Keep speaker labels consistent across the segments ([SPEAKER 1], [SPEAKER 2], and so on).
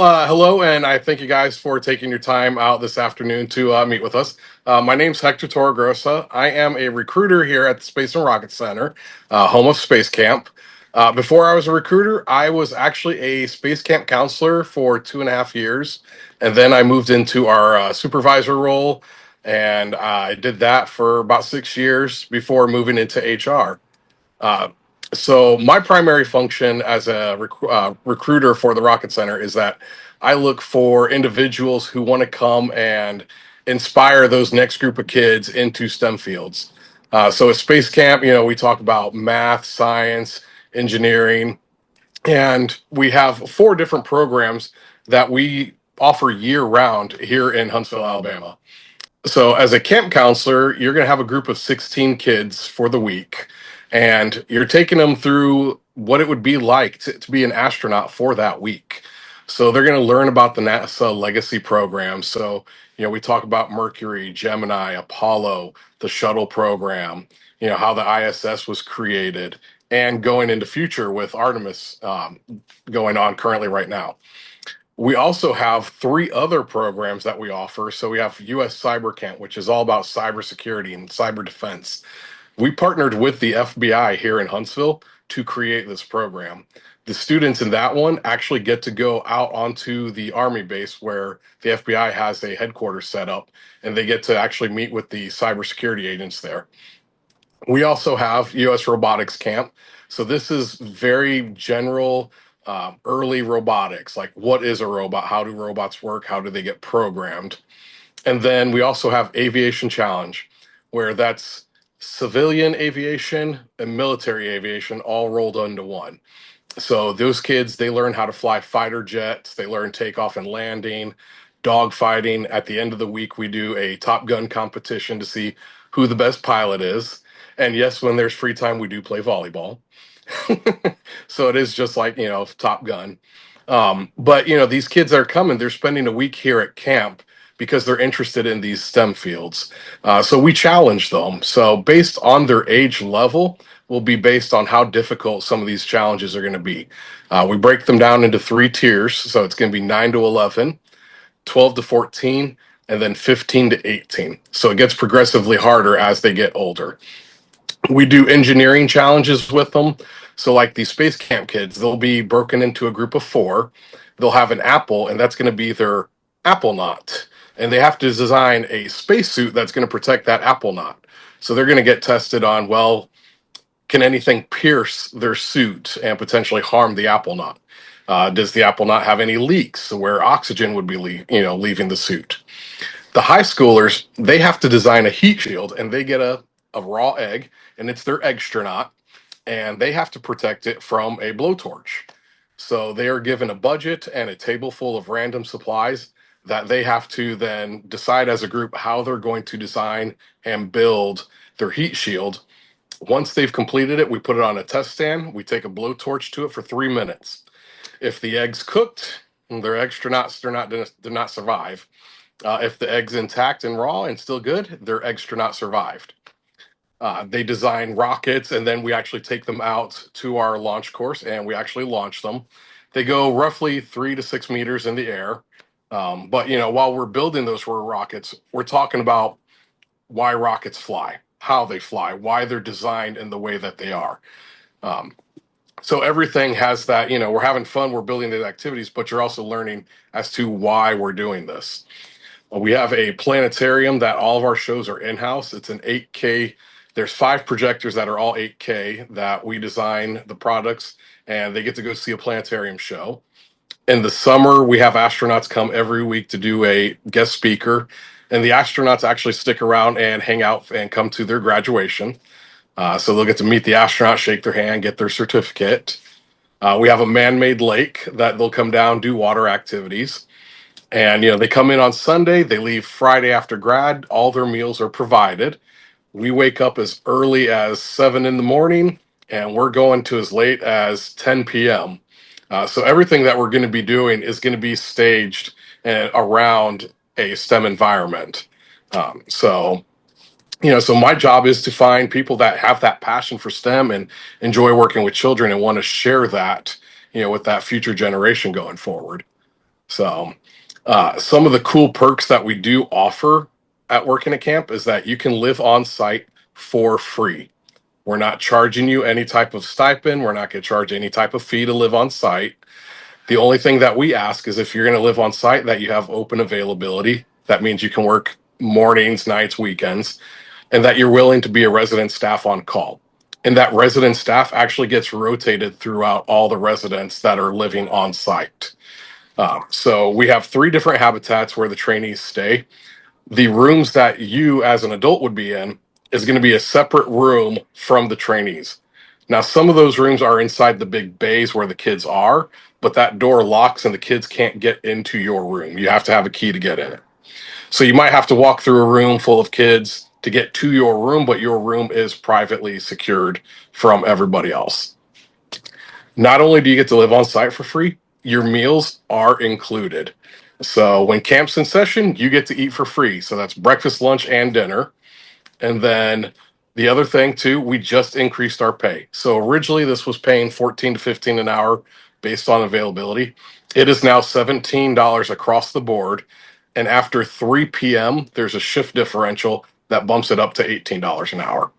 [SPEAKER 1] Hello, and I thank you guys for taking your time out this afternoon to meet with us. My name's Hector Torregrossa. I am a recruiter here at the Space and Rocket Center, home of Space Camp. Before I was a recruiter, I was actually a Space Camp counselor for 2.5 years, and then I moved into our supervisor role, and I did that for about 6 years before moving into HR. Uh, so my primary function as a recruiter for the Rocket Center is that I look for individuals who want to come and inspire those next group of kids into STEM fields. So at Space Camp, we talk about math, science, engineering, and we have four different programs that we offer year round here in Huntsville, Alabama. So, as a camp counselor, you're going to have a group of 16 kids for the week, and you're taking them through what it would be like to be an astronaut for that week. So, they're going to learn about the NASA legacy program. So, we talk about Mercury, Gemini, Apollo, the shuttle program, how the ISS was created, and going into future with Artemis going on currently right now. We also have three other programs that we offer. So we have US Cyber Camp, which is all about cybersecurity and cyber defense. We partnered with the FBI here in Huntsville to create this program. The students in that one actually get to go out onto the Army base where the FBI has a headquarters set up, and they get to actually meet with the cybersecurity agents there. We also have US Robotics Camp. So this is very general, early robotics. Like, what is a robot? How do robots work? How do they get programmed? And then we also have Aviation Challenge, where that's civilian aviation and military aviation all rolled into one. So those kids, they learn how to fly fighter jets, they learn takeoff and landing, dogfighting. At the end of the week, we do a Top Gun competition to see who the best pilot is. And yes, when there's free time, we do play volleyball. So it is just like, Top Gun. But, these kids that are coming, they're spending a week here at camp because they're interested in these STEM fields. So we challenge them. So based on their age level, will be based on how difficult some of these challenges are going to be. We break them down into three tiers. So it's going to be 9 to 11, 12 to 14, and then 15 to 18. So it gets progressively harder as they get older. We do engineering challenges with them. So, like these space camp kids, they'll be broken into a group of four. They'll have an apple, and that's going to be their apple knot. And they have to design a spacesuit that's going to protect that apple knot. So, they're going to get tested on, well, can anything pierce their suit and potentially harm the apple knot? Does the apple knot have any leaks where oxygen would be, leaving the suit? The high schoolers, they have to design a heat shield, and they get a raw egg, and it's their extronaut, and they have to protect it from a blowtorch. So they are given a budget and a table full of random supplies that they have to then decide as a group how they're going to design and build their heat shield. Once they've completed it, we put it on a test stand. We take a blowtorch to it for 3 minutes. If the egg's cooked, their extranauts do not survive. If the egg's intact and raw and still good, their extronaut survived. They design rockets, and then we actually take them out to our launch course, and we actually launch them. They go roughly 3 to 6 meters in the air. But while we're building those rockets, we're talking about why rockets fly, how they fly, why they're designed in the way that they are. Um, so everything has that. We're having fun, we're building the activities, but you're also learning as to why we're doing this. We have a planetarium that all of our shows are in-house. It's an 8K. There's 5 projectors that are all 8K that we design the products, and they get to go see a planetarium show. In the summer, we have astronauts come every week to do a guest speaker, and the astronauts actually stick around and hang out and come to their graduation. So they'll get to meet the astronaut, shake their hand, get their certificate. We have a man-made lake that they'll come down, do water activities. And they come in on Sunday, they leave Friday after grad, all their meals are provided. We wake up as early as 7 in the morning, and we're going to as late as 10 p.m. So everything that we're going to be doing is going to be staged around a STEM environment. So my job is to find people that have that passion for STEM and enjoy working with children and want to share that, with that future generation going forward. So, some of the cool perks that we do offer at working at camp is that you can live on site for free. We're not charging you any type of stipend. We're not going to charge any type of fee to live on site. The only thing that we ask is if you're going to live on site that you have open availability. That means you can work mornings, nights, weekends, and that you're willing to be a resident staff on call. And that resident staff actually gets rotated throughout all the residents that are living on site. So we have three different habitats where the trainees stay. The rooms that you as an adult would be in is going to be a separate room from the trainees. Now, some of those rooms are inside the big bays where the kids are, but that door locks and the kids can't get into your room. You have to have a key to get in it. So you might have to walk through a room full of kids to get to your room, but your room is privately secured from everybody else. Not only do you get to live on site for free, your meals are included. So when camp's in session, you get to eat for free. So that's breakfast, lunch, and dinner. And then the other thing too, we just increased our pay. So originally this was paying 14 to 15 an hour based on availability. It is now $17 across the board. And after 3 p.m., there's a shift differential that bumps it up to $18 an hour.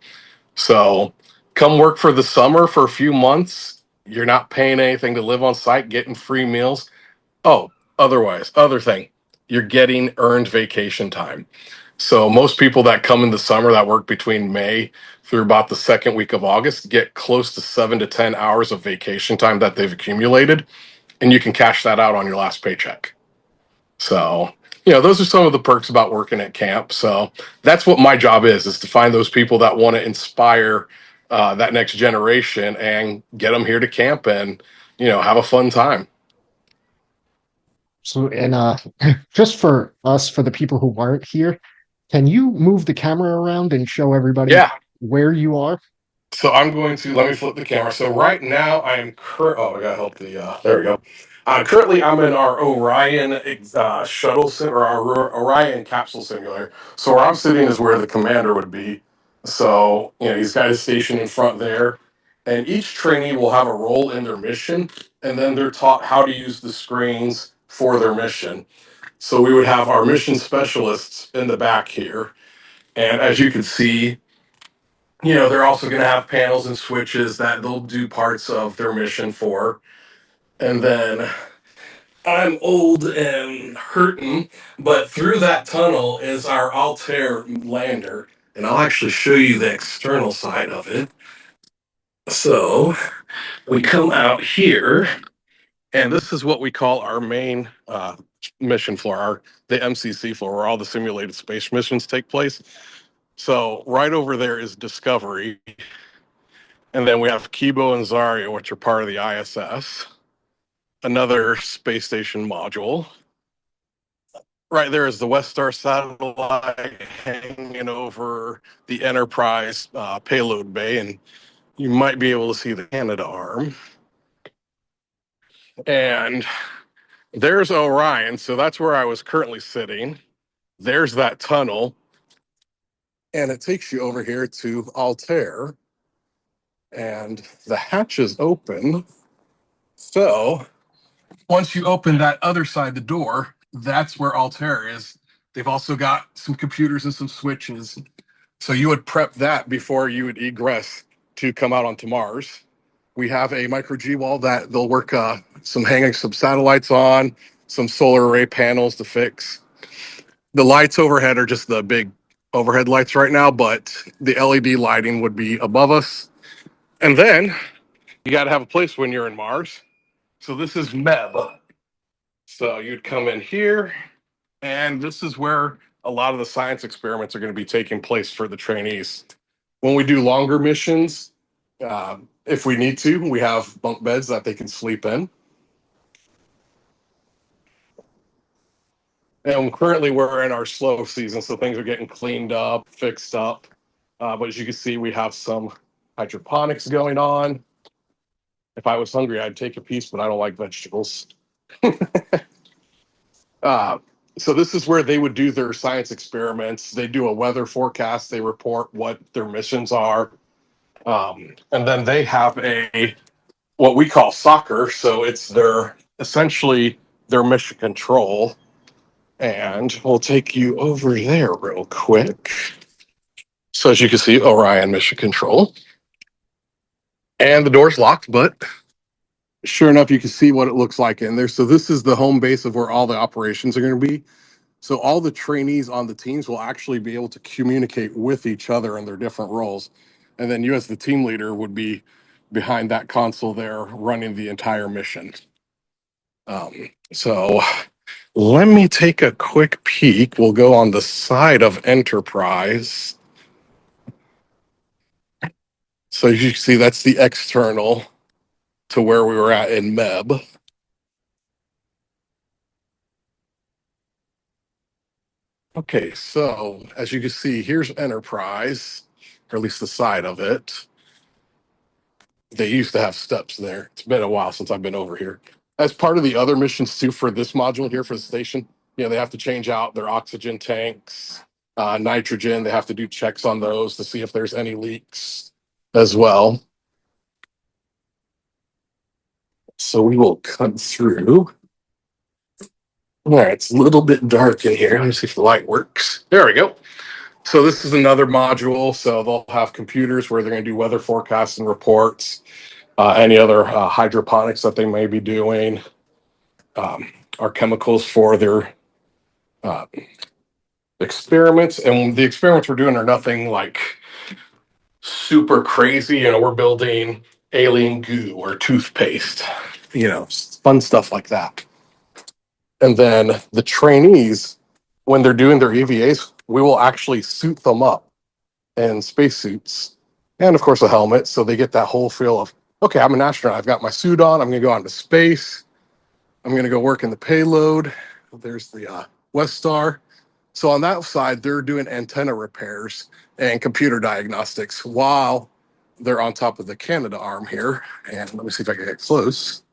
[SPEAKER 1] So come work for the summer for a few months. You're not paying anything to live on site, getting free meals. Oh, other thing, you're getting earned vacation time. So most people that come in the summer that work between May through about the second week of August get close to 7 to 10 hours of vacation time that they've accumulated, and you can cash that out on your last paycheck. So, those are some of the perks about working at camp. So that's what my job is to find those people that want to inspire that next generation and get them here to camp and, have a fun time.
[SPEAKER 2] So, and just for us, for the people who weren't here, can you move the camera around and show everybody
[SPEAKER 1] Yeah.
[SPEAKER 2] where you are?
[SPEAKER 1] So I'm going to let me flip the camera. So right now I am oh, I gotta help there we go. Currently I'm in our Orion or our Orion capsule simulator. So where I'm sitting is where the commander would be. So these guys stationed in front there, and each trainee will have a role in their mission, and then they're taught how to use the screens for their mission. So we would have our mission specialists in the back here, and as you can see, they're also going to have panels and switches that they'll do parts of their mission for. And then I'm old and hurting, but through that tunnel is our Altair lander. And I'll actually show you the external side of it. So we come out here, and this is what we call our main mission floor, the MCC floor, where all the simulated space missions take place. So right over there is Discovery. And then we have Kibo and Zarya, which are part of the ISS, another space station module. Right there is the West Star satellite hanging over the Enterprise payload bay, and you might be able to see the Canada arm. And there's Orion, so that's where I was currently sitting. There's that tunnel, and it takes you over here to Altair, and the hatch is open. So once you open that other side, the door, that's where Altair is. They've also got some computers and some switches. So you would prep that before you would egress to come out onto Mars. We have a micro G wall that they'll work hanging some satellites on, some solar array panels to fix. The lights overhead are just the big overhead lights right now, but the LED lighting would be above us. And then you got to have a place when you're in Mars. So this is MEB. So you'd come in here, and this is where a lot of the science experiments are going to be taking place for the trainees. When we do longer missions, if we need to, we have bunk beds that they can sleep in. And currently we're in our slow season, so things are getting cleaned up, fixed up. But as you can see, we have some hydroponics going on. If I was hungry, I'd take a piece, but I don't like vegetables. Uh, so this is where they would do their science experiments. They do a weather forecast. They report what their missions are. And then they have what we call soccer. So it's essentially their mission control. And we'll take you over there real quick. So as you can see, Orion mission control. And the door's locked, but sure enough, you can see what it looks like in there. So this is the home base of where all the operations are going to be. So all the trainees on the teams will actually be able to communicate with each other in their different roles. And then you as the team leader would be behind that console there running the entire mission. So let me take a quick peek. We'll go on the side of Enterprise. So you can see that's the external to where we were at in MEB. Okay, so as you can see, here's Enterprise, or at least the side of it. They used to have steps there. It's been a while since I've been over here. As part of the other missions too for this module here for the station, they have to change out their oxygen tanks, nitrogen. They have to do checks on those to see if there's any leaks as well. So we will cut through. All right, it's a little bit dark in here. Let me see if the light works. There we go. So this is another module. So they'll have computers where they're going to do weather forecasts and reports, any other hydroponics that they may be doing, our chemicals for their uh, experiments. And the experiments we're doing are nothing like super crazy. We're building alien goo or toothpaste, fun stuff like that. And then the trainees, when they're doing their EVAs, we will actually suit them up in spacesuits and, of course, a helmet. So they get that whole feel of, okay, I'm an astronaut. I've got my suit on. I'm going to go out into space. I'm going to go work in the payload. There's the West Star. So on that side, they're doing antenna repairs and computer diagnostics while they're on top of the Canada arm here. And let me see if I can get close.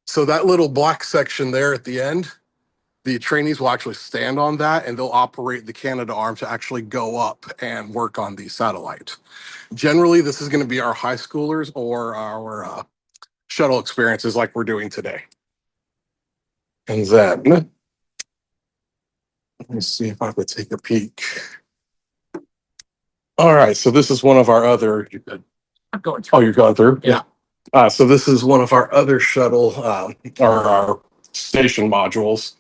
[SPEAKER 1] So that little black section there at the end, the trainees will actually stand on that and they'll operate the Canada arm to actually go up and work on the satellite. Generally, this is going to be our high schoolers or our shuttle experiences like we're doing today. And then, let me see if I could take a peek. All right, so this is one of our other. I'm going through. Oh, you're going through? Yeah. So this is one of our other shuttle, our station modules.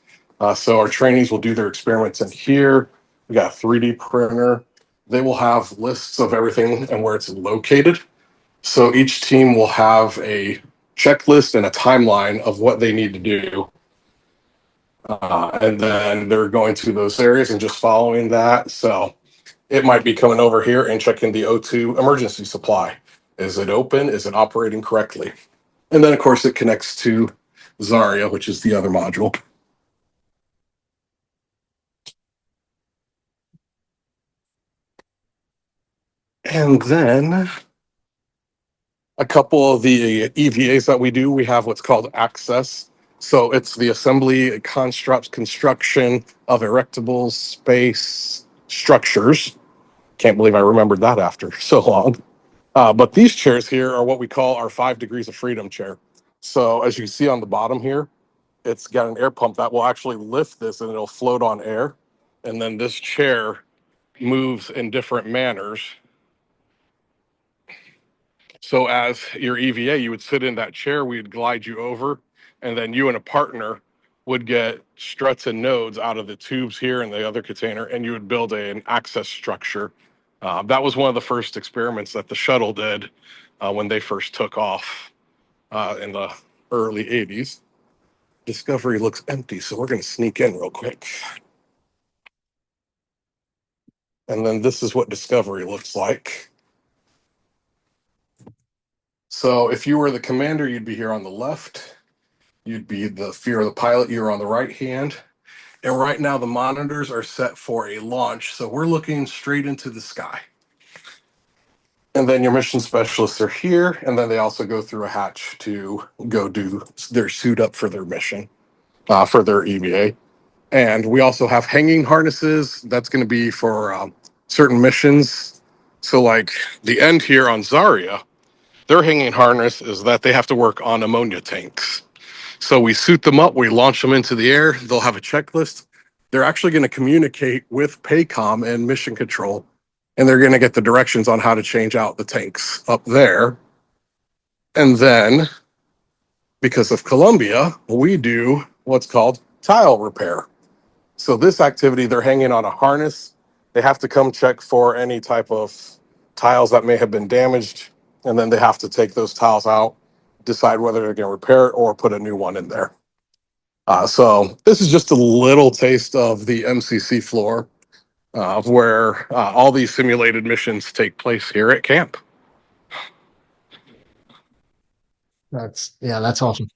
[SPEAKER 1] So our trainees will do their experiments in here. We got a 3D printer. They will have lists of everything and where it's located. So each team will have a checklist and a timeline of what they need to do. And then they're going to those areas and just following that. So it might be coming over here and checking the O2 emergency supply. Is it open? Is it operating correctly? And then, of course, it connects to Zarya, which is the other module. And then a couple of the EVAs that we do, we have what's called Access. So it's the assembly, construction of erectable space structures. Can't believe I remembered that after so long. But these chairs here are what we call our 5 degrees of freedom chair. So as you can see on the bottom here, it's got an air pump that will actually lift this and it'll float on air. And then this chair moves in different manners. So as your EVA, you would sit in that chair, we'd glide you over, and then you and a partner would get struts and nodes out of the tubes here in the other container, and you would build an access structure. That was one of the first experiments that the shuttle did when they first took off in the early 80s. Discovery looks empty, so we're going to sneak in real quick. And then this is what Discovery looks like. So if you were the commander, you'd be here on the left. You'd be the fear of the pilot, you're on the right hand. And right now the monitors are set for a launch. So we're looking straight into the sky. And then your mission specialists are here. And then they also go through a hatch to go do their suit up for their mission, for their EVA. And we also have hanging harnesses. That's going to be for certain missions. So like the end here on Zarya, their hanging harness is that they have to work on ammonia tanks. So we suit them up, we launch them into the air. They'll have a checklist. They're actually going to communicate with Paycom and Mission Control, and they're going to get the directions on how to change out the tanks up there. And then, because of Columbia, we do what's called tile repair. So this activity, they're hanging on a harness. They have to come check for any type of tiles that may have been damaged, and then they have to take those tiles out, decide whether they're going to repair it or put a new one in there. So this is just a little taste of the MCC floor of where all these simulated missions take place here at camp.
[SPEAKER 2] That's awesome.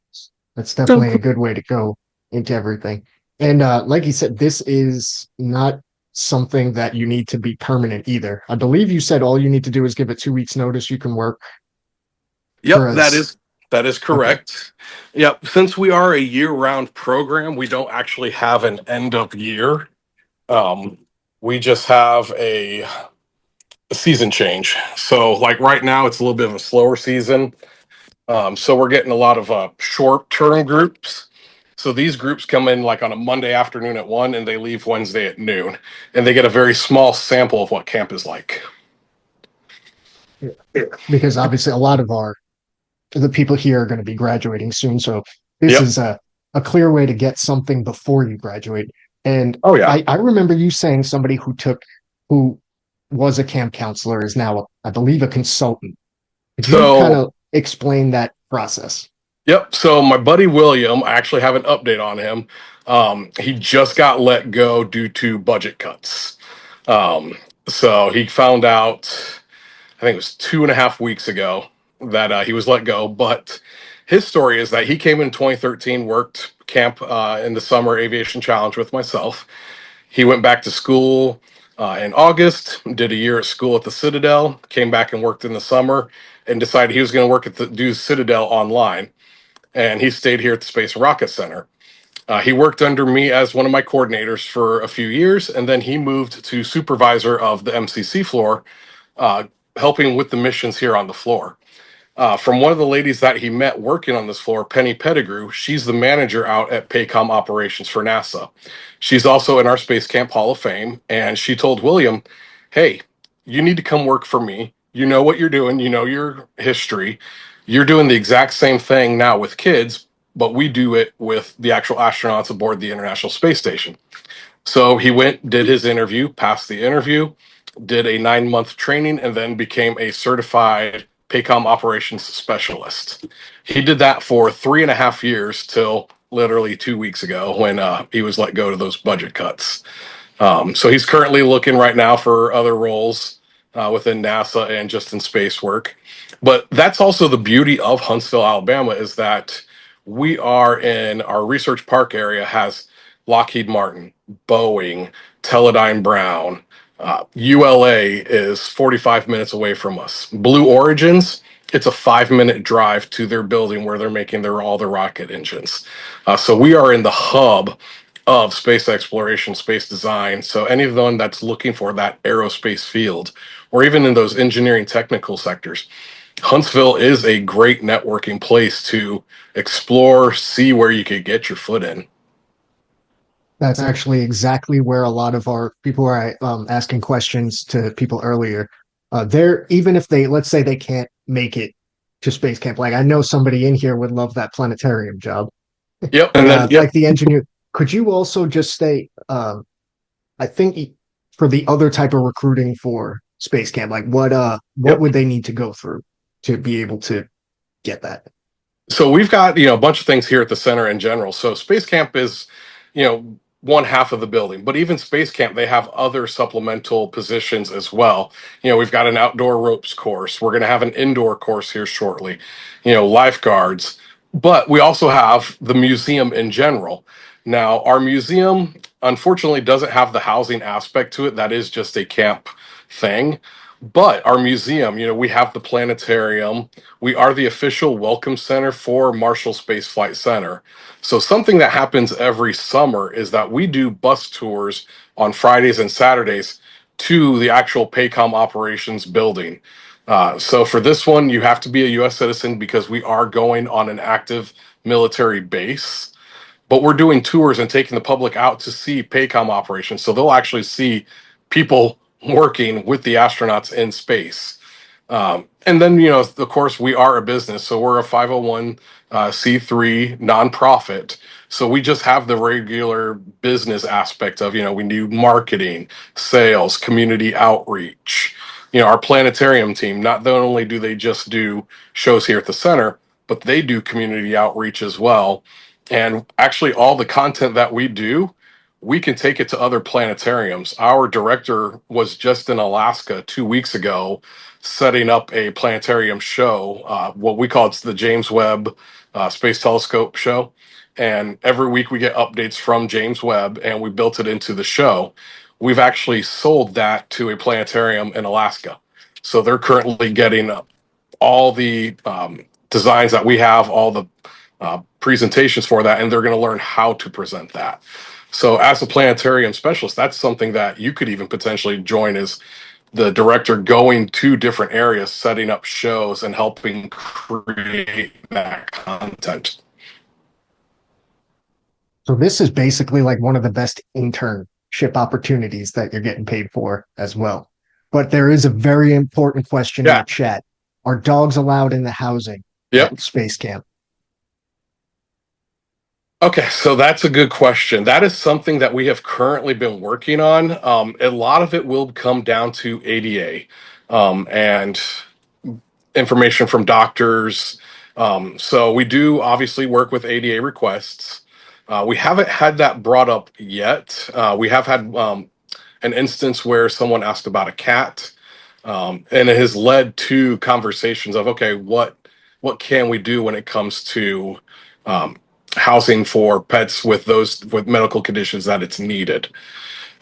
[SPEAKER 2] That's definitely a good way to go into everything. And like you said, this is not something that you need to be permanent either. I believe you said all you need to do is give it 2 weeks notice. You can work
[SPEAKER 1] Yep,
[SPEAKER 2] for us.
[SPEAKER 1] that is
[SPEAKER 2] Okay.
[SPEAKER 1] correct. Yep, since we are a year-round program, we don't actually have an end of year. Um, we just have a season change. So, like right now, it's a little bit of a slower season. So we're getting a lot of short-term groups. So these groups come in like on a Monday afternoon at 1, and they leave Wednesday at noon, and they get a very small sample of what camp is like.
[SPEAKER 2] Yeah. Because obviously a lot of the people here are going to be graduating soon. So this
[SPEAKER 1] Yep.
[SPEAKER 2] is a clear way to get something before you graduate. And
[SPEAKER 1] Oh yeah.
[SPEAKER 2] I remember you saying somebody who was a camp counselor is now, I believe, a consultant. Could you kind
[SPEAKER 1] So
[SPEAKER 2] of explain that process?
[SPEAKER 1] yep. So my buddy William, I actually have an update on him. He just got let go due to budget cuts. Um, so he found out, I think it was 2.5 weeks ago, that he was let go. But his story is that he came in 2013, worked camp in the summer aviation challenge with myself. He went back to school in August, did a year at school at the Citadel, came back and worked in the summer, and decided he was going to work at the do Citadel online. And he stayed here at the Space and Rocket Center. He worked under me as one of my coordinators for a few years, and then he moved to supervisor of the MCC floor, uh, helping with the missions here on the floor. From one of the ladies that he met working on this floor, Penny Pettigrew, she's the manager out at Paycom Operations for NASA. She's also in our Space Camp Hall of Fame, and she told William, hey, you need to come work for me. You know what you're doing, you know your history. You're doing the exact same thing now with kids, but we do it with the actual astronauts aboard the International Space Station. So he went, did his interview, passed the interview, did a 9-month training, and then became a certified Paycom operations specialist. He did that for 3.5 years till literally 2 weeks ago when he was let go to those budget cuts. So he's currently looking right now for other roles within NASA and just in space work. But that's also the beauty of Huntsville, Alabama, is that we are in our research park area has Lockheed Martin, Boeing, Teledyne Brown. ULA is 45 minutes away from us. Blue Origins, it's a 5-minute drive to their building where they're making all the rocket engines. So we are in the hub of space exploration, space design. So anyone that's looking for that aerospace field, or even in those engineering technical sectors, Huntsville is a great networking place to explore, see where you could get your foot in.
[SPEAKER 2] That's actually exactly where a lot of our people are asking questions to people earlier. They're even if they let's say they can't make it to space camp. Like I know somebody in here would love that planetarium job,
[SPEAKER 1] Yep,
[SPEAKER 2] but
[SPEAKER 1] and then yep,
[SPEAKER 2] like the engineer, could you also just say? I think for the other type of recruiting for space camp, like what
[SPEAKER 1] yep.
[SPEAKER 2] would they need to go through to be able to get that?
[SPEAKER 1] So we've got a bunch of things here at the center in general. So Space Camp is one half of the building, but even Space Camp they have other supplemental positions as well. We've got an outdoor ropes course. We're going to have an indoor course here shortly. Lifeguards, but we also have the museum in general. Now our museum unfortunately doesn't have the housing aspect to it. That is just a camp thing. But our museum, we have the planetarium. We are the official welcome center for Marshall Space Flight Center. So something that happens every summer is that we do bus tours on Fridays and Saturdays to the actual Paycom operations building. So for this one, you have to be a U.S. citizen because we are going on an active military base, but we're doing tours and taking the public out to see PACOM operations. So they'll actually see people working with the astronauts in space. And then, of course, we are a business. So we're a 501c3 nonprofit. So we just have the regular business aspect of, we do marketing, sales, community outreach. Our planetarium team, not only do they just do shows here at the center, but they do community outreach as well. And actually, all the content that we do, we can take it to other planetariums. Our director was just in Alaska 2 weeks ago setting up a planetarium show, what we call it's the James Webb Space Telescope show. And every week we get updates from James Webb and we built it into the show. We've actually sold that to a planetarium in Alaska. So they're currently getting all the designs that we have, all the presentations for that, and they're going to learn how to present that. So as a planetarium specialist, that's something that you could even potentially join as the director, going to different areas, setting up shows and helping create that content.
[SPEAKER 2] So this is basically like one of the best internship opportunities that you're getting paid for as well. But there is a very important question in
[SPEAKER 1] Yeah.
[SPEAKER 2] the chat. Are dogs allowed in the housing
[SPEAKER 1] Yep.
[SPEAKER 2] at space camp?
[SPEAKER 1] Okay, so that's a good question. That is something that we have currently been working on. A lot of it will come down to ADA and information from doctors. So we do obviously work with ADA requests. We haven't had that brought up yet. We have had an instance where someone asked about a cat, and it has led to conversations of, okay, what can we do when it comes to um, housing for pets with medical conditions that it's needed.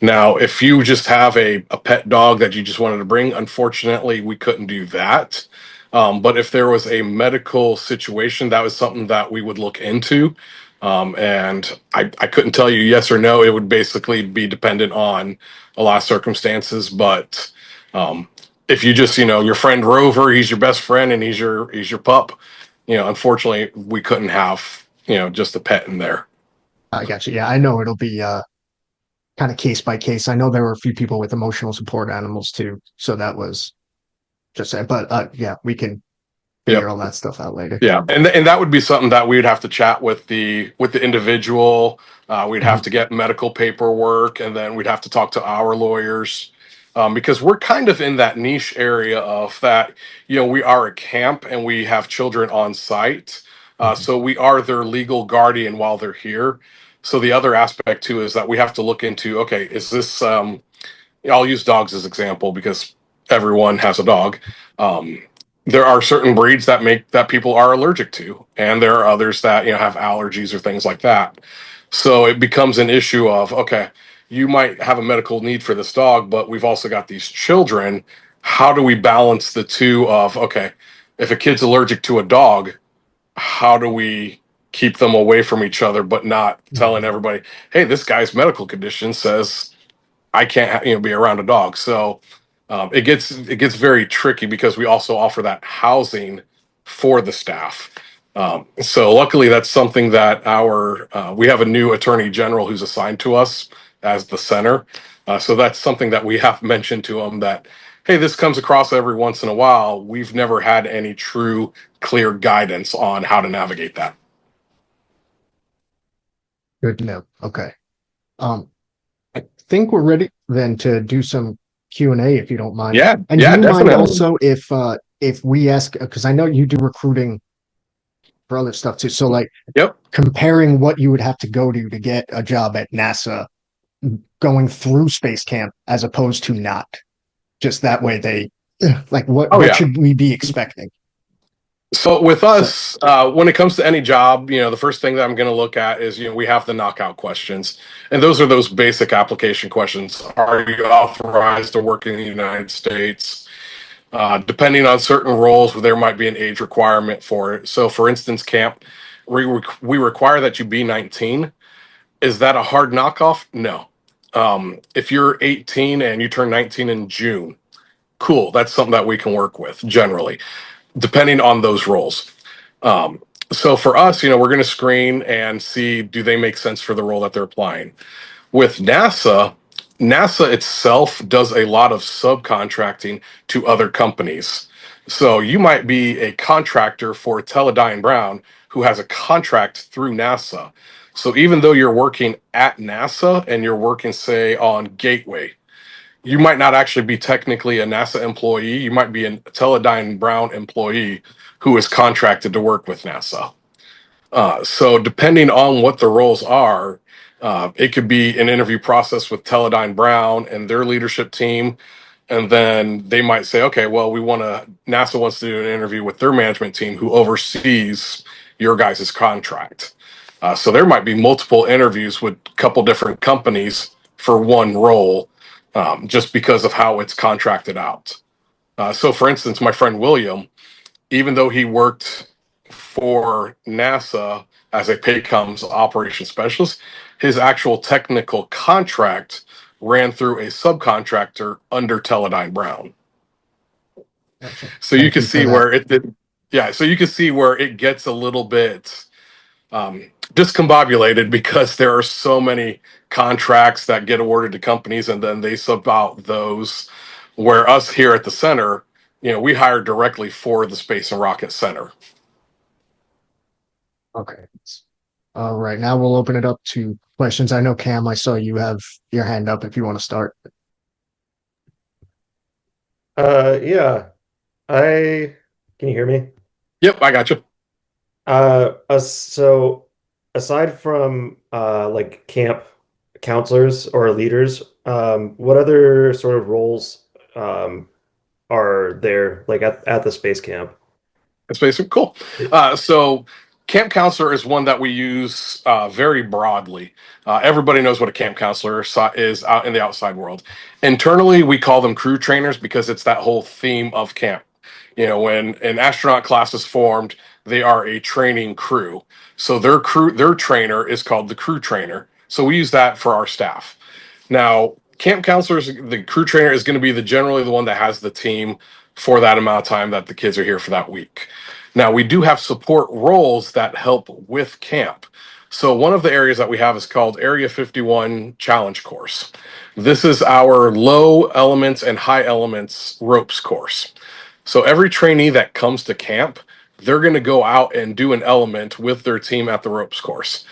[SPEAKER 1] Now, if you just have a pet dog that you just wanted to bring, unfortunately, we couldn't do that. But if there was a medical situation, that was something that we would look into. And I couldn't tell you yes or no. It would basically be dependent on a lot of circumstances. But if you just, your friend Rover, he's your best friend and he's your pup, unfortunately, we couldn't have, just a pet in there.
[SPEAKER 2] I got you. Yeah, I know it'll be kind of case by case. I know there were a few people with emotional support animals too. So that was just saying. But yeah, we can figure
[SPEAKER 1] Yep.
[SPEAKER 2] all that stuff out later.
[SPEAKER 1] Yeah, and that would be something that we'd have to chat with the individual. We'd have to get medical paperwork, and then we'd have to talk to our lawyers, because we're kind of in that niche area of that. We are a camp and we have children on site,
[SPEAKER 2] Mhm.
[SPEAKER 1] so we are their legal guardian while they're here. So the other aspect too is that we have to look into, okay, is this I'll use dogs as example because everyone has a dog. Um, there are certain breeds that people are allergic to, and there are others that have allergies or things like that. So it becomes an issue of, okay, you might have a medical need for this dog, but we've also got these children. How do we balance the two of, okay, if a kid's allergic to a dog, how do we keep them away from each other, but not telling
[SPEAKER 2] Mhm.
[SPEAKER 1] everybody, hey, this guy's medical condition says I can't be around a dog. So it gets very tricky because we also offer that housing for the staff. So luckily, that's something that our we have a new attorney general who's assigned to us as the center. So that's something that we have mentioned to him that, hey, this comes across every once in a while. We've never had any true clear guidance on how to navigate that.
[SPEAKER 2] Good to know. Okay. Um, I think we're ready then to do some Q&A if you don't mind.
[SPEAKER 1] Yeah,
[SPEAKER 2] And do
[SPEAKER 1] yeah,
[SPEAKER 2] you mind
[SPEAKER 1] definitely.
[SPEAKER 2] also if we ask, because I know you do recruiting for other stuff too. So like
[SPEAKER 1] Yep.
[SPEAKER 2] comparing what you would have to go to get a job at NASA going through space camp as opposed to not. Just that way they like
[SPEAKER 1] Oh
[SPEAKER 2] what
[SPEAKER 1] yeah.
[SPEAKER 2] should we be expecting?
[SPEAKER 1] So with
[SPEAKER 2] So
[SPEAKER 1] us, when it comes to any job, the first thing that I'm going to look at is, we have the knockout questions, and those are those basic application questions. Are you authorized to work in the United States? Depending on certain roles, there might be an age requirement for it. So, for instance, camp, we require that you be 19. Is that a hard knockoff? No. If you're 18 and you turn 19 in June, cool. That's something that we can work with generally, depending on those roles. So for us, we're going to screen and see, do they make sense for the role that they're applying. With NASA, NASA itself does a lot of subcontracting to other companies. So you might be a contractor for Teledyne Brown who has a contract through NASA. So even though you're working at NASA and you're working, say, on Gateway, you might not actually be technically a NASA employee. You might be a Teledyne Brown employee who is contracted to work with NASA. So depending on what the roles are, it could be an interview process with Teledyne Brown and their leadership team, and then they might say, okay, well, NASA wants to do an interview with their management team who oversees your guys' contract. So there might be multiple interviews with a couple different companies for one role, just because of how it's contracted out. So for instance, my friend William, even though he worked for NASA as a Paycoms operations specialist, his actual technical contract ran through a subcontractor under Teledyne Brown.
[SPEAKER 2] Gotcha.
[SPEAKER 1] So you
[SPEAKER 2] Thank
[SPEAKER 1] can
[SPEAKER 2] you for
[SPEAKER 1] see
[SPEAKER 2] that.
[SPEAKER 1] where yeah. So you can see where it gets a little bit discombobulated because there are so many contracts that get awarded to companies and then they sub out those. Where us here at the center, we hire directly for the Space and Rocket Center.
[SPEAKER 2] Okay. All right. Now we'll open it up to questions. I know, Cam, I saw you have your hand up if you want to start.
[SPEAKER 3] Yeah, I can you hear me?
[SPEAKER 1] Yep, I got you.
[SPEAKER 3] So aside from like camp counselors or leaders, what other sort of roles are there like at the space camp?
[SPEAKER 1] That's basically cool. So, camp counselor is one that we use very broadly. Everybody knows what a camp counselor is out in the outside world. Internally, we call them crew trainers because it's that whole theme of camp. When an astronaut class is formed, they are a training crew. So their trainer is called the crew trainer. So we use that for our staff. Now, camp counselors, the crew trainer is going to be generally the one that has the team for that amount of time that the kids are here for that week. Now, we do have support roles that help with camp. So one of the areas that we have is called Area 51 Challenge Course. This is our low elements and high elements ropes course. So every trainee that comes to camp, they're going to go out and do an element with their team at the ropes course.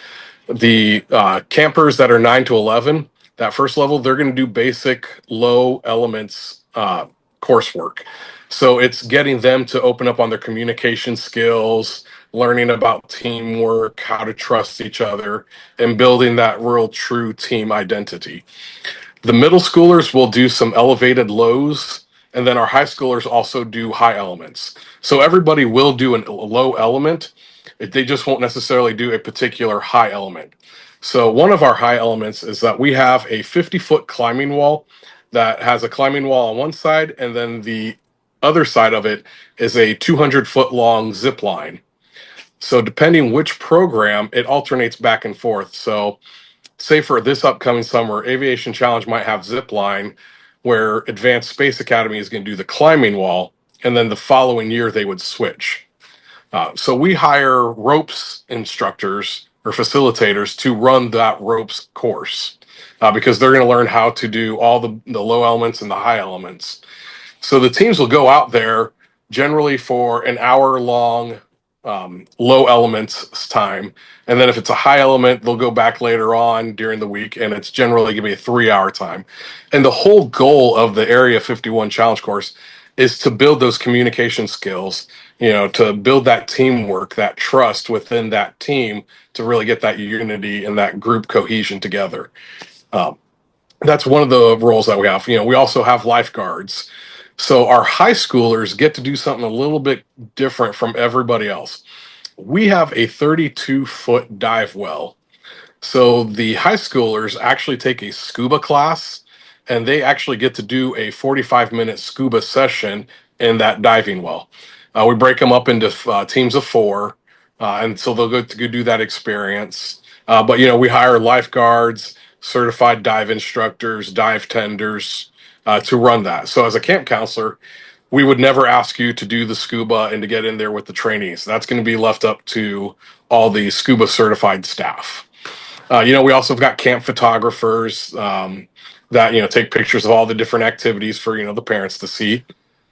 [SPEAKER 1] The campers that are 9 to 11, that first level, they're going to do basic low elements coursework. So it's getting them to open up on their communication skills, learning about teamwork, how to trust each other, and building that real true team identity. The middle schoolers will do some elevated lows, and then our high schoolers also do high elements. So everybody will do a low element. They just won't necessarily do a particular high element. So one of our high elements is that we have a 50-foot climbing wall that has a climbing wall on one side, and then the other side of it is a 200-foot long zip line. So depending which program, it alternates back and forth. So say for this upcoming summer, Aviation Challenge might have zip line where Advanced Space Academy is going to do the climbing wall, and then the following year they would switch. So we hire ropes instructors or facilitators to run that ropes course because they're going to learn how to do all the low elements and the high elements. So the teams will go out there generally for an hour long low elements time. And then if it's a high element, they'll go back later on during the week, and it's generally going to be a 3 hour time. And the whole goal of the Area 51 Challenge course is to build those communication skills, to build that teamwork, that trust within that team to really get that unity and that group cohesion together. Um, that's one of the roles that we have. We also have lifeguards. So our high schoolers get to do something a little bit different from everybody else. We have a 32-foot dive well. So the high schoolers actually take a scuba class and they actually get to do a 45-minute scuba session in that diving well. We break them up into teams of four, and so they'll go to go do that experience. But we hire lifeguards, certified dive instructors, dive tenders to run that. So as a camp counselor, we would never ask you to do the scuba and to get in there with the trainees. That's going to be left up to all the scuba certified staff. We also have got camp photographers that take pictures of all the different activities for the parents to see.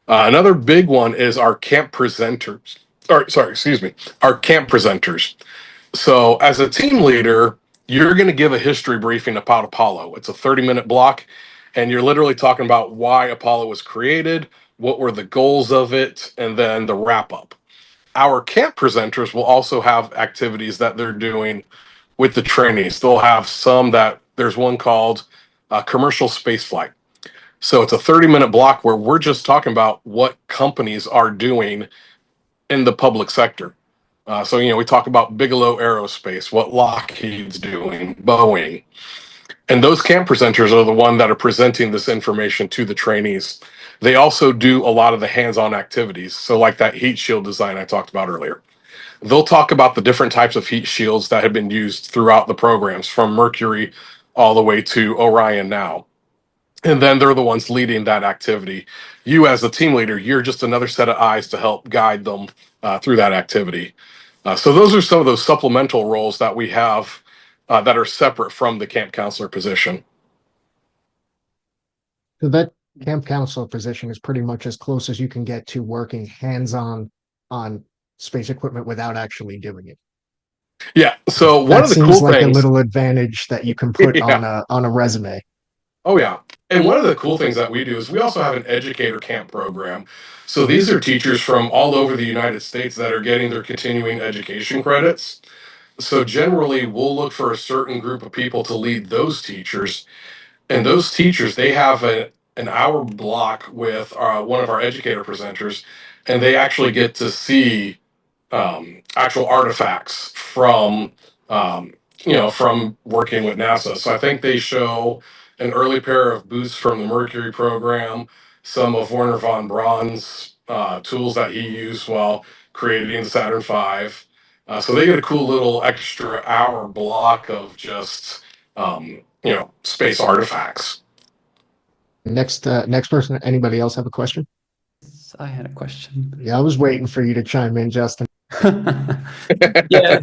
[SPEAKER 1] Another big one is our camp presenters. Or sorry, excuse me, our camp presenters. So as a team leader, you're going to give a history briefing about Apollo. It's a 30-minute block, and you're literally talking about why Apollo was created, what were the goals of it, and then the wrap up. Our camp presenters will also have activities that they're doing with the trainees. They'll have some that there's one called commercial spaceflight. So it's a 30-minute block where we're just talking about what companies are doing in the public sector. We talk about Bigelow Aerospace, what Lockheed's doing, Boeing. And those camp presenters are the one that are presenting this information to the trainees. They also do a lot of the hands-on activities. So like that heat shield design I talked about earlier. They'll talk about the different types of heat shields that have been used throughout the programs, from Mercury all the way to Orion now. And then they're the ones leading that activity. You, as a team leader, you're just another set of eyes to help guide them through that activity. So those are some of those supplemental roles that we have that are separate from the camp counselor position.
[SPEAKER 2] So that camp counselor position is pretty much as close as you can get to working hands-on on space equipment without actually doing it.
[SPEAKER 1] Yeah. So one
[SPEAKER 2] That
[SPEAKER 1] of the
[SPEAKER 2] seems
[SPEAKER 1] cool
[SPEAKER 2] like
[SPEAKER 1] things,
[SPEAKER 2] a little advantage that you can put
[SPEAKER 1] yeah.
[SPEAKER 2] on a resume.
[SPEAKER 1] Oh, yeah. And one of the cool things that we do is we also have an educator camp program. So these are teachers from all over the United States that are getting their continuing education credits. So generally, we'll look for a certain group of people to lead those teachers. And those teachers, they have an hour block with one of our educator presenters, and they actually get to see actual artifacts from working with NASA. So I think they show an early pair of boots from the Mercury program, some of Werner von Braun's tools that he used while creating the Saturn V. So they get a cool little extra hour block of just space artifacts.
[SPEAKER 2] Next person. Anybody else have a question?
[SPEAKER 4] I had a question.
[SPEAKER 2] Yeah, I was waiting for you to chime in, Justin.
[SPEAKER 4] Yeah.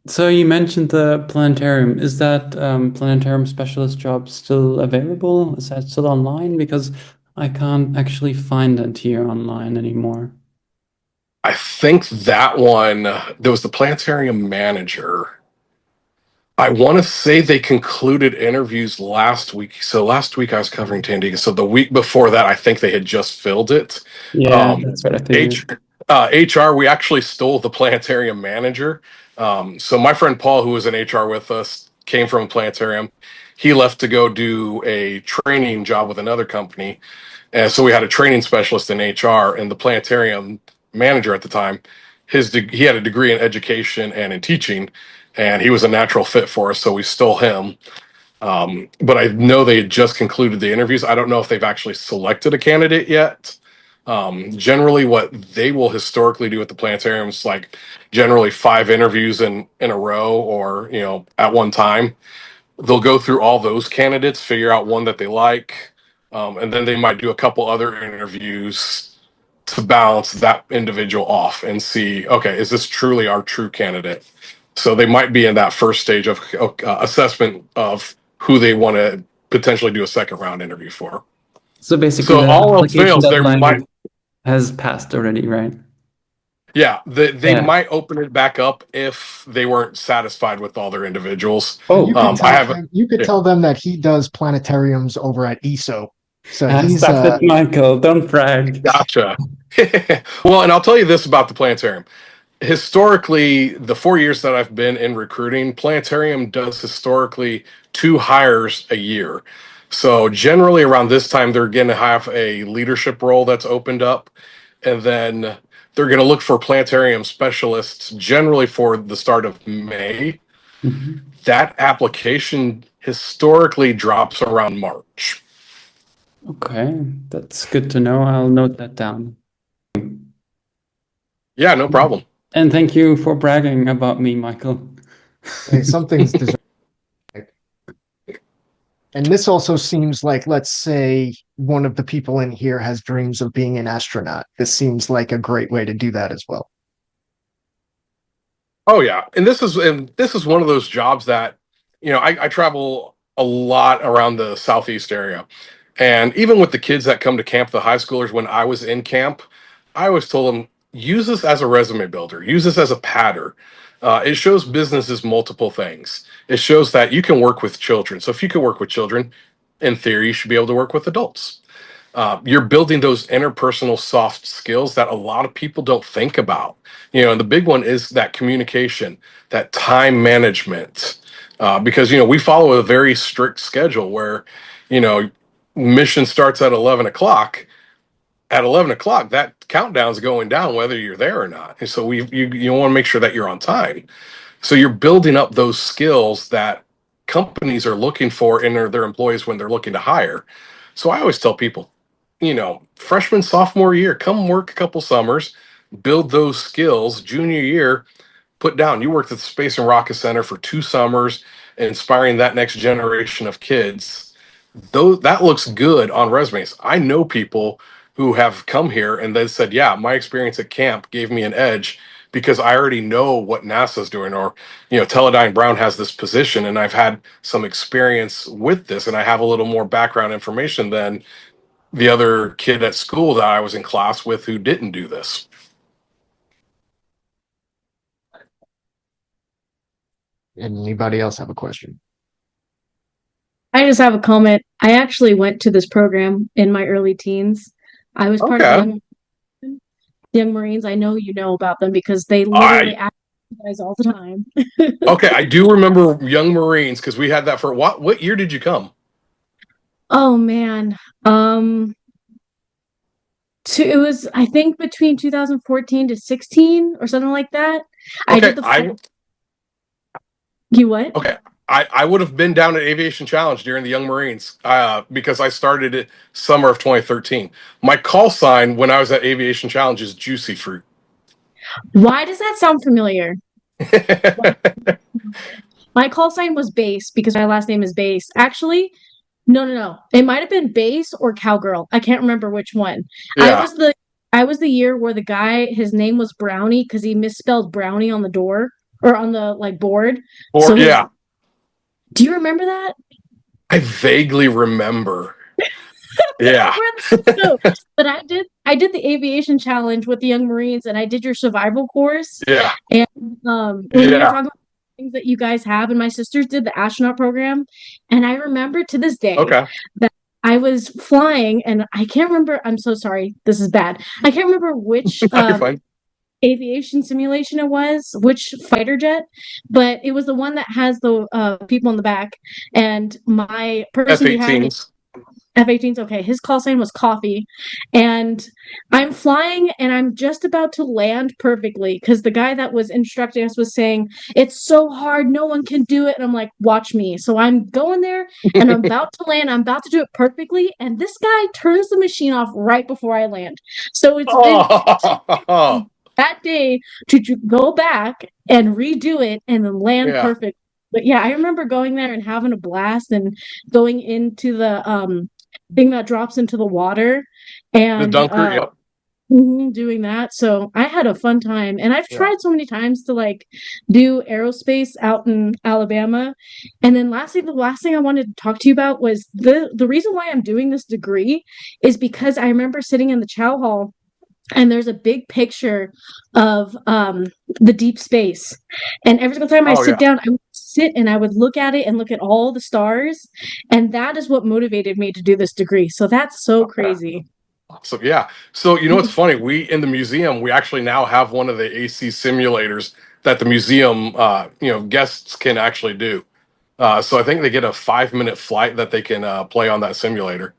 [SPEAKER 4] So you mentioned the planetarium. Is that planetarium specialist job still available? Is that still online? Because I can't actually find it here online anymore.
[SPEAKER 1] I think that one, there was the planetarium manager. I want to say they concluded interviews last week. So last week I was covering Tandiga. So the week before that, I think they had just filled it.
[SPEAKER 4] Yeah, that's what I figured.
[SPEAKER 1] HR, we actually stole the planetarium manager. So my friend Paul, who was in HR with us, came from a planetarium. He left to go do a training job with another company. And so we had a training specialist in HR, and the planetarium manager at the time, he had a degree in education and in teaching, and he was a natural fit for us, so we stole him. But I know they had just concluded the interviews. I don't know if they've actually selected a candidate yet. Generally, what they will historically do at the planetarium is like generally 5 interviews in a row, or at one time. They'll go through all those candidates, figure out one that they like, and then they might do a couple other interviews to balance that individual off and see, okay, is this truly our true candidate? So they might be in that first stage of assessment of who they want to potentially do a second round interview for.
[SPEAKER 4] So basically,
[SPEAKER 1] So
[SPEAKER 4] the
[SPEAKER 1] all else
[SPEAKER 4] application
[SPEAKER 1] fails, there
[SPEAKER 4] deadline
[SPEAKER 1] might,
[SPEAKER 4] has passed already, right?
[SPEAKER 1] yeah, they
[SPEAKER 4] Yeah.
[SPEAKER 1] might open it back up if they weren't satisfied with all their individuals.
[SPEAKER 4] Oh,
[SPEAKER 2] You could
[SPEAKER 1] I haven't.
[SPEAKER 2] tell them that he does planetariums over at ESO. So he's
[SPEAKER 4] stop it, Michael. Don't brag.
[SPEAKER 1] Gotcha. Well, and I'll tell you this about the planetarium. Historically, the 4 years that I've been in recruiting, planetarium does historically 2 hires a year. So generally around this time, they're going to have a leadership role that's opened up, and then they're going to look for planetarium specialists generally for the start of May.
[SPEAKER 4] Mhm.
[SPEAKER 1] That application historically drops around March.
[SPEAKER 4] Okay, that's good to know. I'll note that down.
[SPEAKER 1] Yeah, no problem.
[SPEAKER 4] And thank you for bragging about me, Michael.
[SPEAKER 2] hey, something's deserved. And this also seems like, let's say, one of the people in here has dreams of being an astronaut. This seems like a great way to do that as well.
[SPEAKER 1] Oh yeah, and this is one of those jobs that, I travel a lot around the southeast area, and even with the kids that come to camp, the high schoolers, when I was in camp, I always told them, use this as a resume builder, use this as a pattern. It shows businesses multiple things. It shows that you can work with children. So if you can work with children, in theory, you should be able to work with adults. You're building those interpersonal soft skills that a lot of people don't think about. And the big one is that communication, that time management, because we follow a very strict schedule where you know mission starts at 11 o'clock. At 11 o'clock, that countdown's going down whether you're there or not. And so you want to make sure that you're on time. So you're building up those skills that companies are looking for in their employees when they're looking to hire. So I always tell people, freshman, sophomore year, come work a couple summers, build those skills. Junior year, put down, you worked at the Space and Rocket Center for 2 summers, inspiring that next generation of kids. Though that looks good on resumes. I know people who have come here and they said, yeah, my experience at camp gave me an edge because I already know what NASA's doing, or Teledyne Brown has this position and I've had some experience with this and I have a little more background information than the other kid at school that I was in class with who didn't do this.
[SPEAKER 2] Anybody else have a question?
[SPEAKER 5] I just have a comment. I actually went to this program in my early teens. I was part of
[SPEAKER 1] Okay.
[SPEAKER 5] Young Marines. I know you know about them because they literally ask you guys all the time.
[SPEAKER 1] Okay, I do remember Young Marines because we had that for what year did you come?
[SPEAKER 5] Oh man. It was, I think, between 2014 to 16 or something like that. I
[SPEAKER 1] Okay,
[SPEAKER 5] did you what?
[SPEAKER 1] okay. I would have been down at Aviation Challenge during the Young Marines because I started it summer of 2013. My call sign when I was at Aviation Challenge is Juicy Fruit.
[SPEAKER 5] Why does that sound familiar? My call sign was Bass because my last name is Bass. Actually, no. It might have been Bass or Cowgirl. I can't remember which one.
[SPEAKER 1] Yeah.
[SPEAKER 5] I was the year where the guy, his name was Brownie because he misspelled Brownie on the door or on the board.
[SPEAKER 1] Or yeah.
[SPEAKER 5] Do you remember that?
[SPEAKER 1] I vaguely remember. Yeah.
[SPEAKER 5] But I did the aviation challenge with the Young Marines and I did your survival course.
[SPEAKER 1] Yeah.
[SPEAKER 5] And when you were talking about things that you guys have, and my sisters did the astronaut program, and I remember to this day that I was flying and I can't remember, I'm so sorry, this is bad. I can't remember which aviation simulation it was, which fighter jet, but it was the one that has the people in the back, and my person behind me, F-18s, okay, his call sign was Coffee, and I'm flying and I'm just about to land perfectly because the guy that was instructing us was saying, it's so hard, no one can do it, and I'm like, watch me. So I'm going there and I'm about to land, I'm about to do it perfectly, and this guy turns the machine off right before I land. So it's been that day to go back and redo it and then land perfect. But yeah, I remember going there and having a blast and going into the thing that drops into the water and
[SPEAKER 1] the dunker,
[SPEAKER 5] doing that. So I had a fun time, and I've tried so many times to do aerospace out in Alabama. And then lastly, the last thing I wanted to talk to you about was the reason why I'm doing this degree is because I remember sitting in the chow hall and there's a big picture of the deep space, and every single time I sit down, I would sit and I would look at it and look at all the stars, and that is what motivated me to do this degree. So that's so crazy.
[SPEAKER 1] So yeah, so what's funny, we in the museum, we actually now have one of the AC simulators that the museum guests can actually do. So I think they get a 5-minute flight that they can play on that simulator.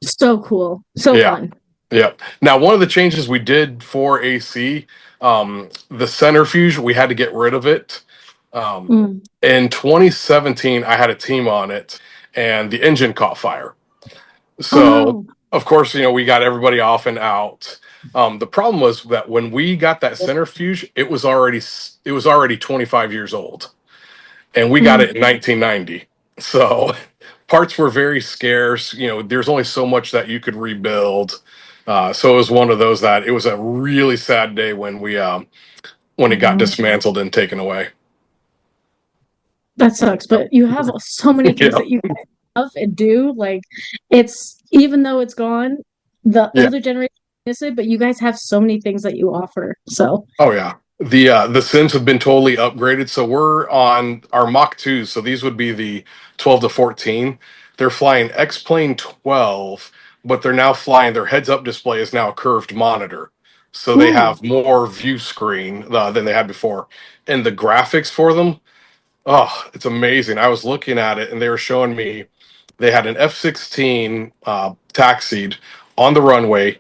[SPEAKER 5] So cool, so fun.
[SPEAKER 1] Yeah. Now, one of the changes we did for AC, the centrifuge, we had to get rid of it. In 2017, I had a team on it, and the engine caught fire. So, of course, we got everybody off and out. The problem was that when we got that centrifuge, it was already 25 years old, and we got it in 1990. So parts were very scarce. There's only so much that you could rebuild. So it was one of those that it was a really sad day when it got dismantled and taken away.
[SPEAKER 5] That sucks, but you have so many things that you love and do. Like, it's, even though it's gone, the older generation miss it, but you guys have so many things that you offer. So,
[SPEAKER 1] oh yeah, the Sims have been totally upgraded. So we're on our Mach 2s. So these would be the 12 to 14. They're flying X-Plane 12, but they're now flying. Their heads-up display is now a curved monitor, so they have more view screen than they had before, and the graphics for them. Oh, it's amazing. I was looking at it and they were showing me they had an F-16 taxied on the runway,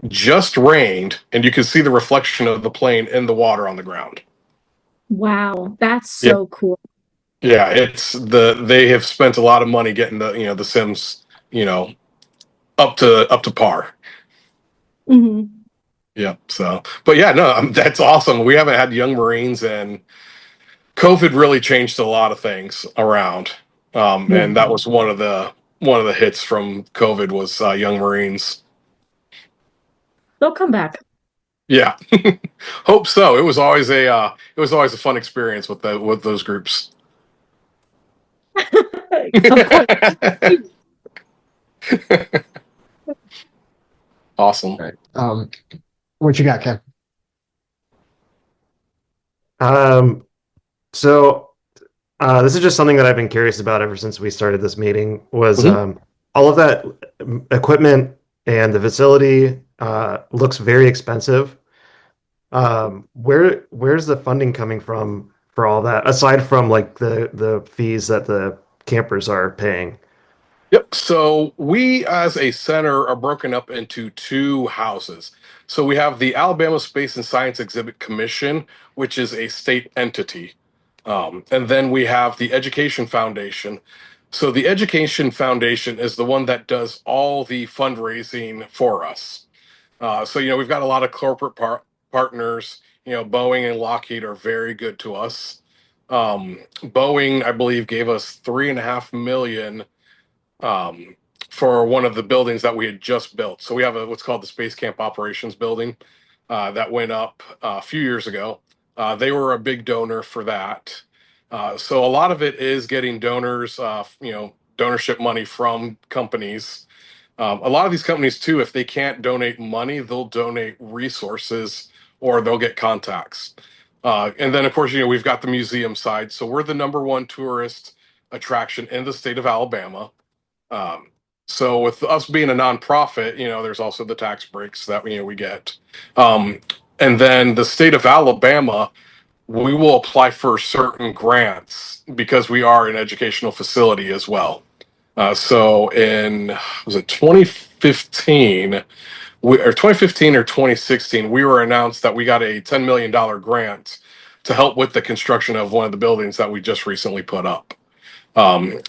[SPEAKER 1] just rained, and you could see the reflection of the plane in the water on the ground.
[SPEAKER 5] wow, that's so cool.
[SPEAKER 1] Yeah, they have spent a lot of money getting the Sims, up to par.
[SPEAKER 5] Mm-hmm.
[SPEAKER 1] Yeah. So, but yeah, no, that's awesome. We haven't had young Marines, and COVID really changed a lot of things around. And that was one of the hits from COVID was young Marines.
[SPEAKER 5] They'll come back.
[SPEAKER 1] Yeah, hope so. It was always a fun experience with those groups. Awesome.
[SPEAKER 2] Right. What you got, Ken?
[SPEAKER 3] So this is just something that I've been curious about ever since we started this meeting was all of that equipment and the facility looks very expensive. Where's the funding coming from for all that, aside from like the fees that the campers are paying?
[SPEAKER 1] Yep. So we, as a center, are broken up into two houses. So we have the Alabama Space and Science Exhibit Commission, which is a state entity. And then we have the Education Foundation. So the Education Foundation is the one that does all the fundraising for us. So, we've got a lot of corporate partners. Boeing and Lockheed are very good to us. Boeing, I believe, gave us $3.5 million for one of the buildings that we had just built. So we have what's called the Space Camp Operations Building that went up a few years ago. They were a big donor for that. So a lot of it is getting donors, donorship money from companies. A lot of these companies too, if they can't donate money, they'll donate resources or they'll get contacts. And then of course, we've got the museum side. So we're the #1 tourist attraction in the state of Alabama. So with us being a nonprofit, there's also the tax breaks that we get. And then the state of Alabama, we will apply for certain grants because we are an educational facility as well. So was it 2015? Or 2015 or 2016, we were announced that we got a $10 million grant to help with the construction of one of the buildings that we just recently put up.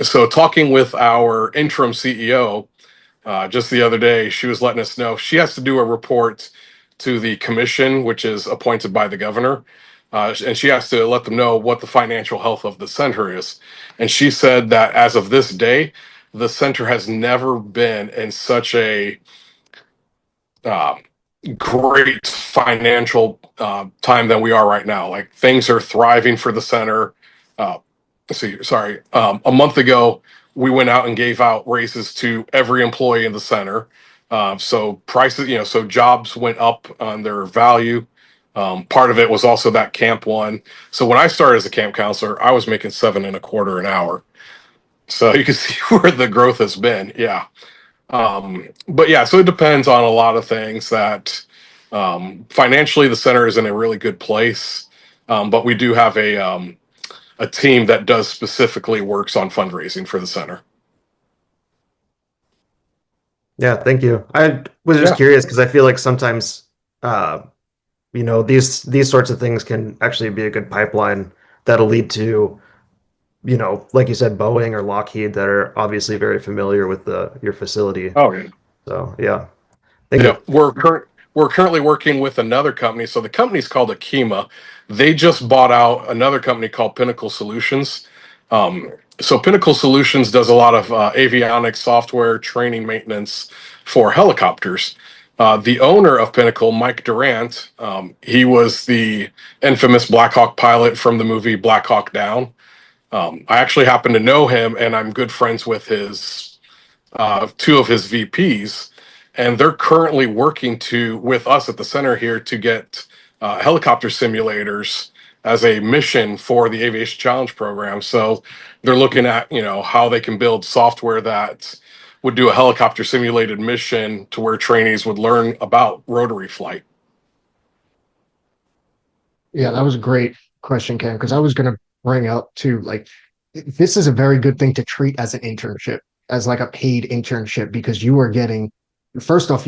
[SPEAKER 1] So talking with our interim CEO just the other day, she was letting us know she has to do a report to the commission, which is appointed by the governor. And she has to let them know what the financial health of the center is. And she said that as of this day, the center has never been in such a great financial time than we are right now. Like, things are thriving for the center. A month ago, we went out and gave out raises to every employee in the center. So prices, so jobs went up on their value. Part of it was also that camp one. So when I started as a camp counselor, I was making $7.25 an hour. So you can see where the growth has been. Yeah. But yeah, so it depends on a lot of things that financially the center is in a really good place. But we do have a team that does specifically works on fundraising for the center.
[SPEAKER 3] Yeah, thank you. I was just curious because I feel like sometimes, these sorts of things can actually be a good pipeline that'll lead to, like you said, Boeing or Lockheed that are obviously very familiar with your facility.
[SPEAKER 1] Oh yeah.
[SPEAKER 3] So yeah, thank you.
[SPEAKER 1] We're currently working with another company. So the company's called Akima. They just bought out another company called Pinnacle Solutions. So Pinnacle Solutions does a lot of avionics software training maintenance for helicopters. The owner of Pinnacle, Mike Durant, he was the infamous Black Hawk pilot from the movie Black Hawk Down. I actually happen to know him, and I'm good friends with his two of his VPs, and they're currently working with us at the center here to get helicopter simulators as a mission for the Aviation Challenge program. So they're looking at how they can build software that would do a helicopter simulated mission to where trainees would learn about rotary flight.
[SPEAKER 2] Yeah, that was a great question, Ken, because I was going to bring up too, like, this is a very good thing to treat as an internship, as like a paid internship, because you are getting, first off,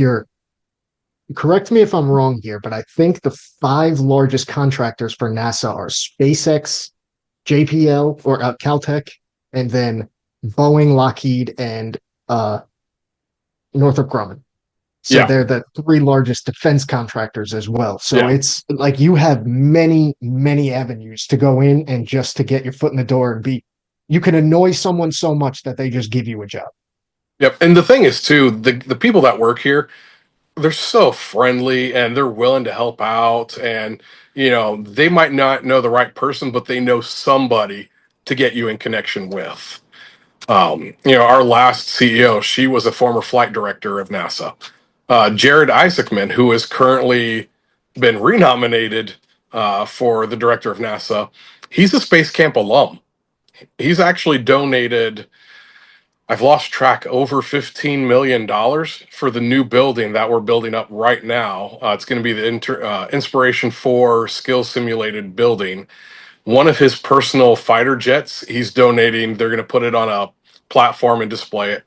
[SPEAKER 2] correct me if I'm wrong here, but I think the 5 largest contractors for NASA are SpaceX, JPL or Caltech, and then Boeing, Lockheed, and Northrop Grumman. So
[SPEAKER 1] Yeah.
[SPEAKER 2] they're the 3 largest defense contractors as well. So
[SPEAKER 1] Yeah.
[SPEAKER 2] it's like you have many, many avenues to go in and just to get your foot in the door and you can annoy someone so much that they just give you a job.
[SPEAKER 1] Yep. And the thing is too, the people that work here, they're so friendly and they're willing to help out, and they might not know the right person, but they know somebody to get you in connection with. Our last CEO, she was a former flight director of NASA. Jared Isaacman, who has currently been renominated for the director of NASA, he's a Space Camp alum. He's actually donated, I've lost track, over $15 million for the new building that we're building up right now. It's going to be the Inspiration 4 Skill Simulated building. One of his personal fighter jets, he's donating. They're going to put it on a platform and display it.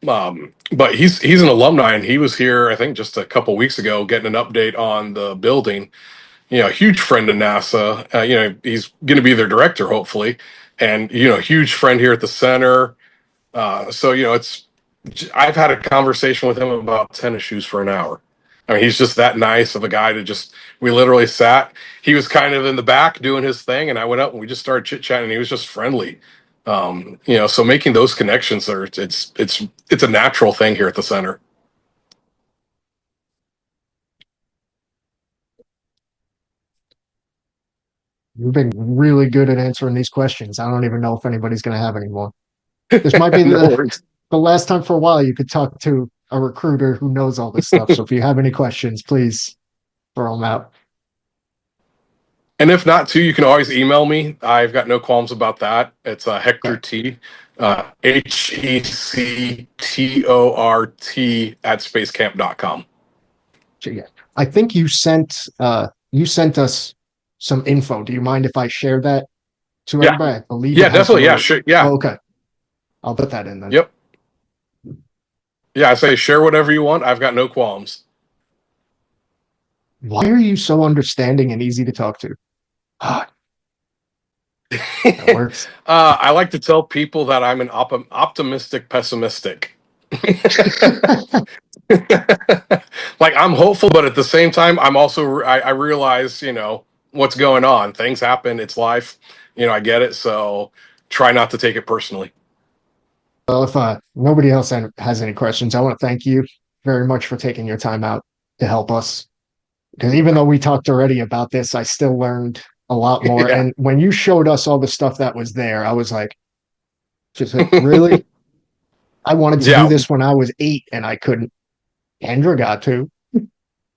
[SPEAKER 1] But he's an alumni, and he was here, I think, just a couple weeks ago, getting an update on the building. A huge friend of NASA. He's going to be their director, hopefully, and huge friend here at the center. So I've had a conversation with him about tennis shoes for an hour. I mean, he's just that nice of a guy we literally sat. He was kind of in the back doing his thing, and I went up and we just started chit chatting. He was just friendly. So making those connections it's a natural thing here at the center.
[SPEAKER 2] You've been really good at answering these questions. I don't even know if anybody's going to have any more. This might be the last time for a while you could talk to a recruiter who knows all this stuff. So if you have any questions, please throw them out.
[SPEAKER 1] And if not, too, you can always email me. I've got no qualms about that. It's HectorT, HectorT @spacecamp.com.
[SPEAKER 2] Yeah. I think you sent us some info. Do you mind if I share that to everybody? I believe.
[SPEAKER 1] Yeah, definitely. Yeah, sure. Yeah.
[SPEAKER 2] Oh, okay. I'll put that in then.
[SPEAKER 1] Yep. Yeah, I say share whatever you want. I've got no qualms.
[SPEAKER 2] Why are you so understanding and easy to talk to? That works.
[SPEAKER 1] I like to tell people that I'm an optimistic pessimistic. Like, I'm hopeful, but at the same time, I'm also I realize what's going on. Things happen. It's life. I get it. So try not to take it personally.
[SPEAKER 2] Well, if nobody else has any questions, I want to thank you very much for taking your time out to help us. Because even though we talked already about this, I still learned a lot more.
[SPEAKER 1] Yeah.
[SPEAKER 2] And when you showed us all the stuff that was there, I was like, really? I wanted to do this when I was 8 and I couldn't. Kendra got to.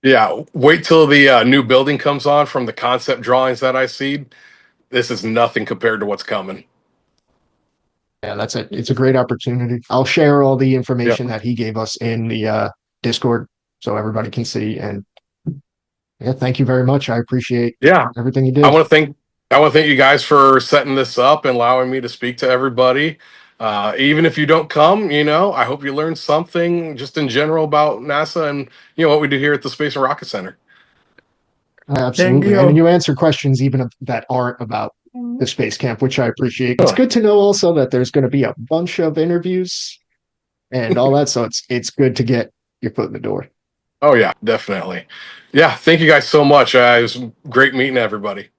[SPEAKER 1] Yeah, wait till the new building comes on from the concept drawings that I see. This is nothing compared to what's coming.
[SPEAKER 2] Yeah, that's it. It's a great opportunity. I'll share all the information that he gave us in the Discord so everybody can see. And yeah, thank you very much. I appreciate everything you did.
[SPEAKER 1] I want to thank you guys for setting this up and allowing me to speak to everybody. Even if you don't come, I hope you learned something just in general about NASA and what we do here at the Space and Rocket Center.
[SPEAKER 2] Absolutely. And you answer questions even that aren't about the space camp, which I appreciate. It's good to know also that there's going to be a bunch of interviews and all that. So it's good to get your foot in the door.
[SPEAKER 1] Oh yeah, definitely. Yeah. Thank you guys so much. It was great meeting everybody.